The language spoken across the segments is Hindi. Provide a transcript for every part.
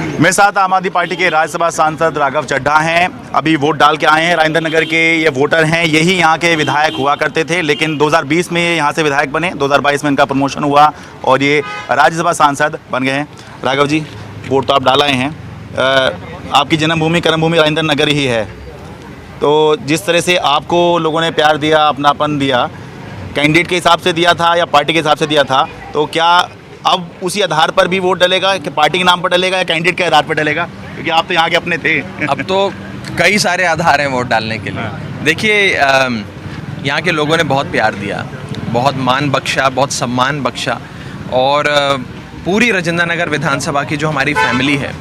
मेरे साथ आम आदमी पार्टी के राज्यसभा सांसद राघव चड्ढा हैं। अभी वोट डाल के आए हैं। राजेंद्र नगर के ये वोटर हैं, यही यहाँ के विधायक हुआ करते थे, लेकिन 2020 में ये यहाँ से विधायक बने, 2022 में इनका प्रमोशन हुआ और ये राज्यसभा सांसद बन गए हैं। राघव जी, वोट तो आप डाल आए हैं। आपकी जन्मभूमि कर्मभूमि राजेंद्र नगर ही है, तो जिस तरह से आपको लोगों ने प्यार दिया, अपनापन दिया, कैंडिडेट के हिसाब से दिया था या पार्टी के हिसाब से दिया था, तो क्या अब उसी आधार पर भी वोट डलेगा कि पार्टी के नाम पर डलेगा या कैंडिडेट के आधार पर डलेगा? क्योंकि आप तो यहाँ के अपने थे। अब तो कई सारे आधार हैं वोट डालने के लिए। देखिए, यहाँ के लोगों ने बहुत प्यार दिया, बहुत मान बख्शा, बहुत सम्मान बख्शा, और पूरी राजेंद्र नगर विधानसभा की जो हमारी फैमिली है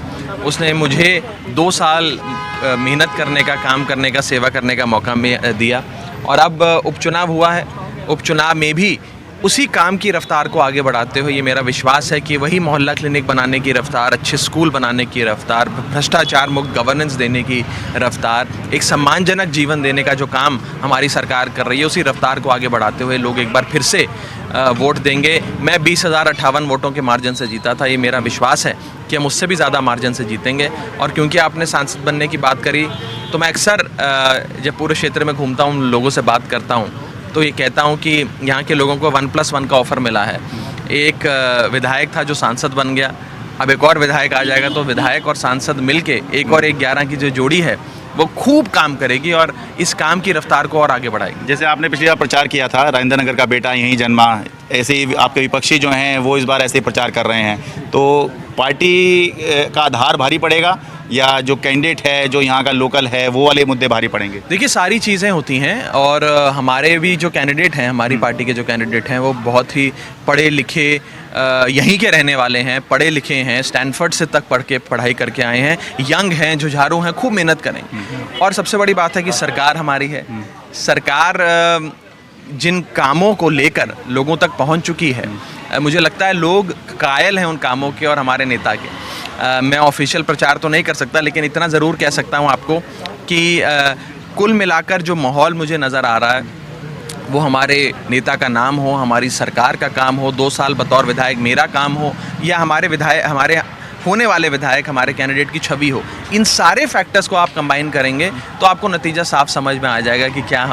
उसने मुझे 2 साल मेहनत करने का, काम करने का, सेवा करने का मौका दिया। और अब उपचुनाव हुआ है, उपचुनाव में भी उसी काम की रफ्तार को आगे बढ़ाते हुए ये मेरा विश्वास है कि वही मोहल्ला क्लिनिक बनाने की रफ्तार, अच्छे स्कूल बनाने की रफ्तार, भ्रष्टाचार मुक्त गवर्नेंस देने की रफ्तार, एक सम्मानजनक जीवन देने का जो काम हमारी सरकार कर रही है, उसी रफ्तार को आगे बढ़ाते हुए लोग एक बार फिर से वोट देंगे। मैं 20,058 वोटों के मार्जिन से जीता था। ये मेरा विश्वास है कि हम उससे भी ज़्यादा मार्जिन से जीतेंगे। और क्योंकि आपने सांसद बनने की बात करी, तो मैं अक्सर जब पूरे क्षेत्र में घूमता हूँ, लोगों से बात करता हूँ, तो ये कहता हूँ कि यहाँ के लोगों को 1+1 का ऑफ़र मिला है। एक विधायक था जो सांसद बन गया, अब एक और विधायक आ जाएगा, तो विधायक और सांसद मिलके 1 और 1 11 की जो जोड़ी है वो खूब काम करेगी और इस काम की रफ्तार को और आगे बढ़ाएगी। जैसे आपने पिछली बार प्रचार किया था, राजेंद्र नगर का बेटा यहीं जन्मा, ऐसे ही आपके विपक्षी जो हैं वो इस बार ऐसे ही प्रचार कर रहे हैं, तो पार्टी का आधार भारी पड़ेगा या जो कैंडिडेट है, जो यहाँ का लोकल है, वो वाले मुद्दे भारी पड़ेंगे? देखिए, सारी चीज़ें होती हैं और हमारे भी जो कैंडिडेट हैं, हमारी पार्टी के जो कैंडिडेट हैं, वो बहुत ही पढ़े लिखे, यहीं के रहने वाले हैं, पढ़े लिखे हैं, स्टैनफोर्ड से तक पढ़ाई करके आए हैं, यंग हैं, जुझारू हैं, खूब मेहनत करेंगे। और सबसे बड़ी बात है कि सरकार हमारी है। सरकार जिन कामों को लेकर लोगों तक पहुंच चुकी है, मुझे लगता है लोग कायल हैं उन कामों के और हमारे नेता के। मैं ऑफिशियल प्रचार तो नहीं कर सकता, लेकिन इतना ज़रूर कह सकता हूं आपको कि कुल मिलाकर जो माहौल मुझे नज़र आ रहा है, वो हमारे नेता का नाम हो, हमारी सरकार का काम हो, 2 साल बतौर विधायक मेरा काम हो, या हमारे होने वाले विधायक, हमारे कैंडिडेट की छवि हो, इन सारे फैक्टर्स को आप कंबाइन करेंगे तो आपको नतीजा साफ समझ में आ जाएगा कि क्या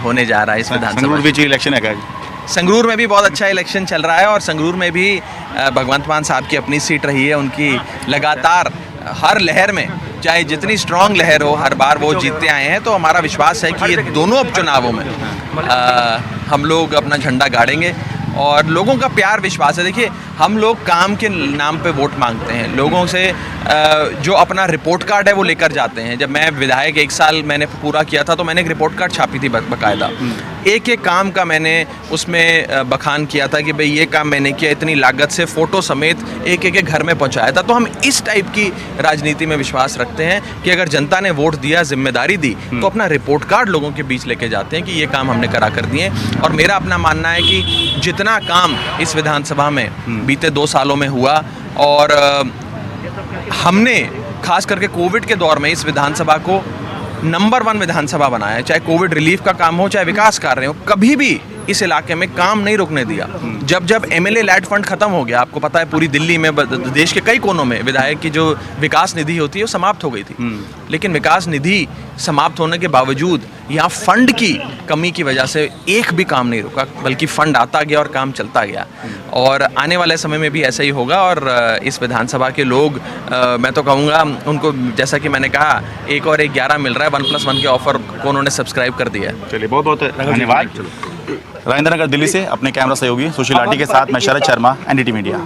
होने जा रहा है इस विधानसभा में। इलेक्शन है क्या? संगरूर में भी बहुत अच्छा इलेक्शन चल रहा है और संगरूर में भी भगवंत मान साहब की अपनी सीट रही है। उनकी लगातार हर लहर में, चाहे जितनी स्ट्रांग लहर हो, हर बार वो जीतते आए हैं। तो हमारा विश्वास है कि ये दोनों उपचुनावों में हम लोग अपना झंडा गाड़ेंगे और लोगों का प्यार विश्वास है। देखिए, हम लोग काम के नाम पे वोट मांगते हैं लोगों से, जो अपना रिपोर्ट कार्ड है वो लेकर जाते हैं। जब मैं विधायक 1 साल मैंने पूरा किया था, तो मैंने एक रिपोर्ट कार्ड छापी थी बाकायदा, एक एक काम का मैंने उसमें बखान किया था कि भाई ये काम मैंने किया, इतनी लागत से, फ़ोटो समेत एक एक घर में पहुंचाया था। तो हम इस टाइप की राजनीति में विश्वास रखते हैं कि अगर जनता ने वोट दिया, जिम्मेदारी दी, तो अपना रिपोर्ट कार्ड लोगों के बीच लेके जाते हैं कि ये काम हमने करा कर दिए। और मेरा अपना मानना है कि जितना काम इस विधानसभा में बीते 2 सालों में हुआ, और हमने खास करके कोविड के दौर में इस विधानसभा को नंबर 1 विधानसभा बनाया है। चाहे कोविड रिलीफ का काम हो, चाहे विकास कार्य हो, कभी भी इस इलाके में काम नहीं रुकने दिया। जब एमएलए लैड फंड खत्म हो गया, आपको पता है पूरी दिल्ली में, देश के कई कोनों में विधायक की जो विकास निधि होती है वो समाप्त हो गई थी, लेकिन विकास निधि समाप्त होने के बावजूद यहाँ फंड की कमी की वजह से एक भी काम नहीं रुका, बल्कि फंड आता गया और काम चलता गया। और आने वाले समय में भी ऐसा ही होगा। और इस विधानसभा के लोग, मैं तो कहूँगा उनको, जैसा कि मैंने कहा, 1 और 1 11 मिल रहा है, 1+1 के ऑफर को उन्होंने सब्सक्राइब कर दिया है। चलिए, बहुत बहुत धन्यवाद। राजेंद्र नगर दिल्ली से अपने कैमरा सहयोगी सुशील लाठी के साथ मैं शरद शर्मा, एनडीटी मीडिया।